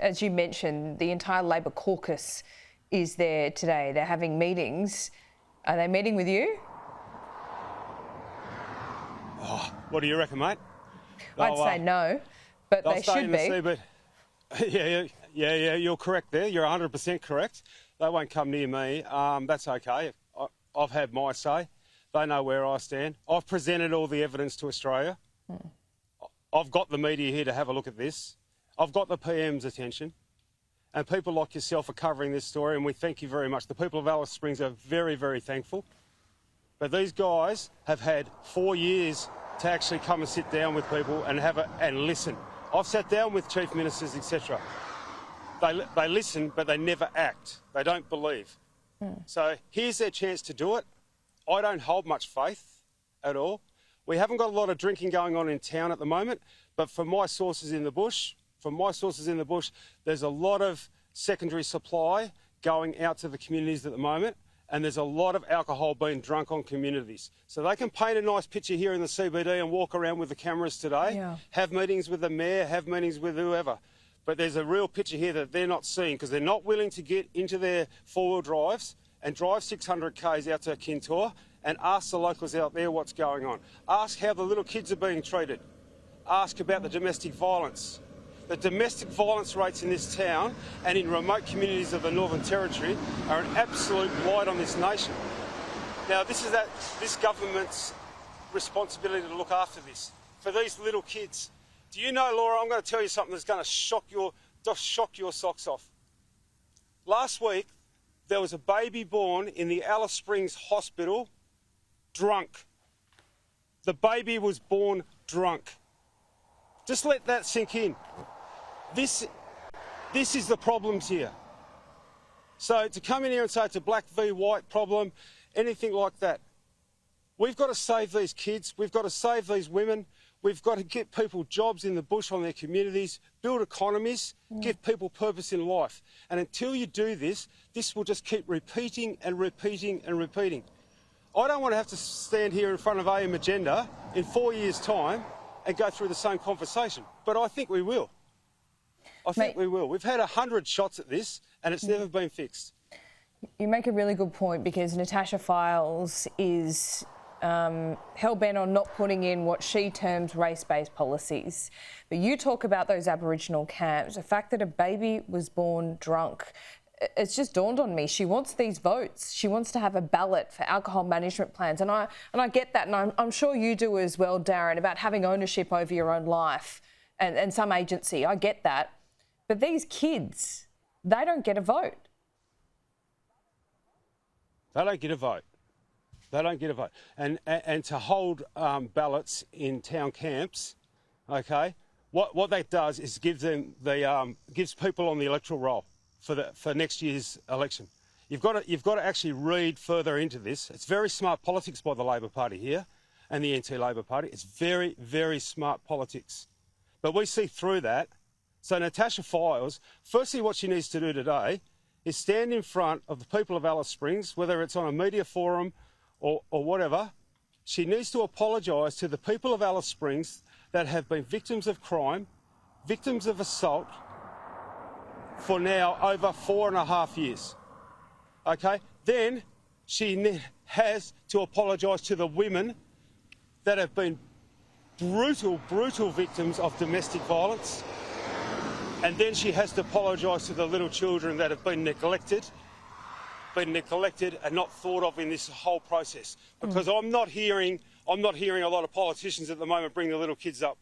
as you mentioned, the entire Labor caucus is there today. They're having meetings. Are they meeting with you? Oh, what do you reckon, mate? I'd say no, but they should be. Yeah, you're correct there. You're 100% correct. They won't come near me. That's okay. I've had my say. They know where I stand. I've presented all the evidence to Australia. I've got the media here to have a look at this. I've got the PM's attention. And people like yourself are covering this story, and we thank you very much. The people of Alice Springs are very, very thankful. But these guys have had 4 years to actually come and sit down with people and listen. I've sat down with chief ministers, etc. They listen, but they never act. They don't believe. So here's their chance to do it. I don't hold much faith at all. We haven't got a lot of drinking going on in town at the moment, but from my sources in the bush, there's a lot of secondary supply going out to the communities at the moment, and there's a lot of alcohol being drunk on communities. So they can paint a nice picture here in the CBD and walk around with the cameras today, have meetings with the mayor, have meetings with whoever. But there's a real picture here that they're not seeing because they're not willing to get into their four-wheel drives and drive 600 k's out to Kintor and ask the locals out there what's going on. Ask how the little kids are being treated. Ask about the domestic violence. The domestic violence rates in this town and in remote communities of the Northern Territory are an absolute blight on this nation. Now, this is this government's responsibility to look after this. For these little kids, do you know, Laura, I'm going to tell you something that's going to shock your socks off. Last week, there was a baby born in the Alice Springs Hospital, drunk. The baby was born drunk. Just let that sink in. This is the problems here. So to come in here and say it's a black v white problem, anything like that, we've got to save these kids, we've got to save these women, we've got to get people jobs in the bush on their communities, build economies, give people purpose in life. And until you do this, this will just keep repeating and repeating and repeating. I don't want to have to stand here in front of AM Agenda in 4 years' time and go through the same conversation, but I think we will. I think we will. We've had 100 shots at this and it's never been fixed. You make a really good point because Natasha Fyles is hell-bent on not putting in what she terms race-based policies. But you talk about those Aboriginal camps, the fact that a baby was born drunk. It's just dawned on me. She wants these votes. She wants to have a ballot for alcohol management plans. And I get that, and I'm sure you do as well, Darren, about having ownership over your own life and some agency. I get that. But these kids, they don't get a vote. They don't get a vote. They don't get a vote. And to hold ballots in town camps, okay, what that does is gives people on the electoral roll for next year's election. You've got to actually read further into this. It's very smart politics by the Labor Party here and the NT-Labor Party. It's very, very smart politics. But we see through that. So Natasha Fyles, firstly what she needs to do today is stand in front of the people of Alice Springs, whether it's on a media forum or whatever. She needs to apologise to the people of Alice Springs that have been victims of crime, victims of assault for now over 4.5 years. Okay? Then she has to apologise to the women that have been brutal victims of domestic violence. And then she has to apologise to the little children that have been neglected and not thought of in this whole process. Because I'm not hearing a lot of politicians at the moment bring the little kids up.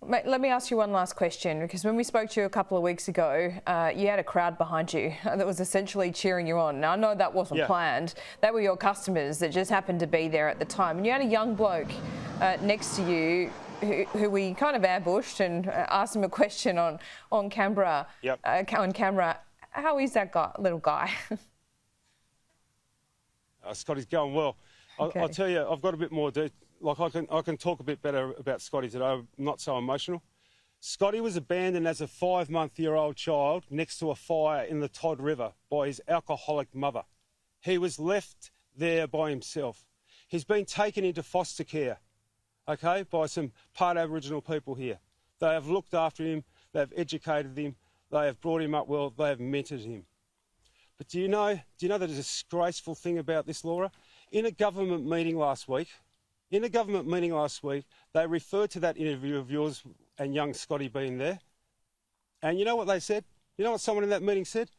Mate, let me ask you one last question, because when we spoke to you a couple of weeks ago, you had a crowd behind you that was essentially cheering you on. Now, I know that wasn't planned. They were your customers that just happened to be there at the time. And you had a young bloke next to you who we kind of ambushed and asked him a question on camera. On camera. How is that little guy? Scotty's going well. Okay. I'll tell you, I've got a bit more. I can talk a bit better about Scotty today. I'm not so emotional. Scotty was abandoned as a 5-month-old child next to a fire in the Todd River by his alcoholic mother. He was left there by himself. He's been taken into foster care, okay, by some part Aboriginal people here. They have looked after him they've educated him, they have brought him up well, they have mentored him. But do you know the disgraceful thing about this, Laura? In a government meeting last week, they referred to that interview of yours and young Scotty being there. And you know what they said? You know what someone in that meeting said?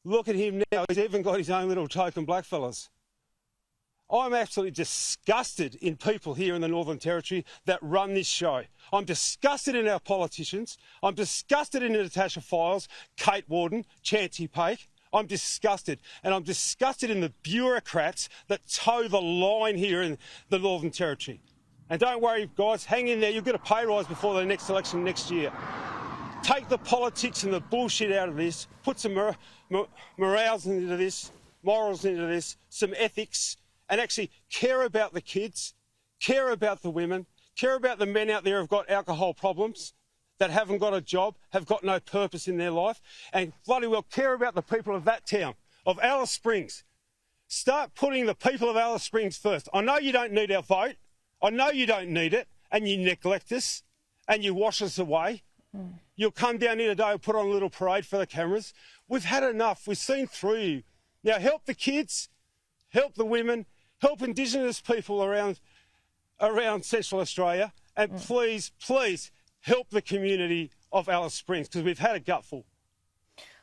Look at him now, he's even got his own little token blackfellas. I'm absolutely disgusted in people here in the Northern Territory that run this show. I'm disgusted in our politicians. I'm disgusted in Natasha Fyles, Kate Warden, Chanty Pake. I'm disgusted. And I'm disgusted in the bureaucrats that toe the line here in the Northern Territory. And don't worry, guys, hang in there. You'll get a pay rise before the next election next year. Take the politics and the bullshit out of this. Put some morals into this, morals into this, some ethics, and actually care about the kids, care about the women, care about the men out there who've got alcohol problems, that haven't got a job, have got no purpose in their life, and bloody well care about the people of that town, of Alice Springs. Start putting the people of Alice Springs first. I know you don't need our vote. I know you don't need it, and you neglect us, and you wash us away. You'll come down here today and put on a little parade for the cameras. We've had enough. We've seen through you. Now help the kids, help the women, help Indigenous people around Central Australia, and please, please help the community of Alice Springs, because we've had a gutful.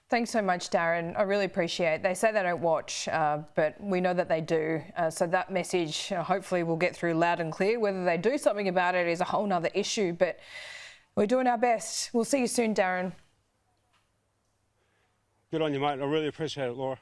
Thanks so much, Darren. I really appreciate it. They say they don't watch, but we know that they do. So that message hopefully will get through loud and clear. Whether they do something about it is a whole nother issue, but we're doing our best. We'll see you soon, Darren. Good on you, mate. I really appreciate it, Laura.